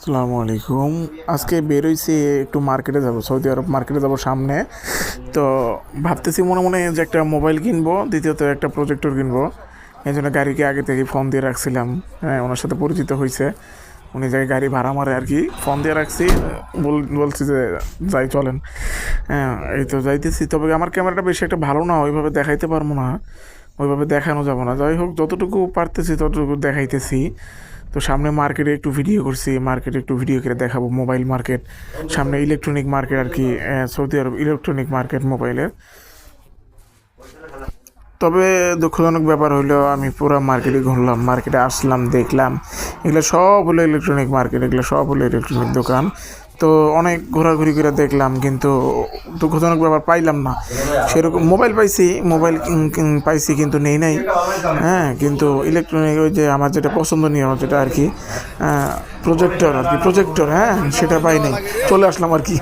আসসালামু আলাইকুম। আজকে বেরোইছি একটু মার্কেটে যাব, সৌদি আরব মার্কেটে যাব সামনে। তো ভাবতেছি মনে মনে যে একটা মোবাইল কিনবো, দ্বিতীয়ত একটা প্রজেক্টর কিনবো। এই জন্য গাড়িকে আগে থেকে ফোন দিয়ে রাখছিলাম। হ্যাঁ, ওনার সাথে পরিচিত হয়েছে, উনি যাই গাড়ি ভাড়া মারে আর কি। ফোন দিয়ে রাখছি, বলছি যে যাই চলেন। হ্যাঁ, এই তো যাইতেছি। তবে আমার ক্যামেরাটা বেশি একটা ভালো না, ওইভাবে দেখাইতে পারবো না, ওইভাবে দেখানো যাবো না। যাই হোক, যতটুকু পারতেছি ততটুকু দেখাইতেছি। তো সামনে মার্কেটে একটু ভিডিও করছি, মার্কেটে একটু ভিডিও করে দেখাবো। মোবাইল মার্কেট সামনে, ইলেকট্রনিক মার্কেট আর কি, সৌদি আরব ইলেকট্রনিক মার্কেট মোবাইলের। তবে দুঃখজনক ব্যাপার হইলো, আমি পুরো মার্কেটে ঘুরলাম, মার্কেটে আসলাম, দেখলাম এগুলো সব হলো ইলেকট্রনিক মার্কেট, এগুলো সব হলো ইলেকট্রনিক দোকান। তো অনেক ঘোরাঘুরি করে দেখলাম, কিন্তু দুঃখজনক ব্যাপার পাইলাম না। সেরকম মোবাইল পাইছি, মোবাইল পাইছি কিন্তু নেই নাই। হ্যাঁ, কিন্তু ইলেকট্রনিক ওই যে আমার যেটা পছন্দনীয়, যেটা আর কি প্রজেক্টর আর কি, প্রজেক্টর, হ্যাঁ সেটা পাই নাই, চলে আসলাম আর কি।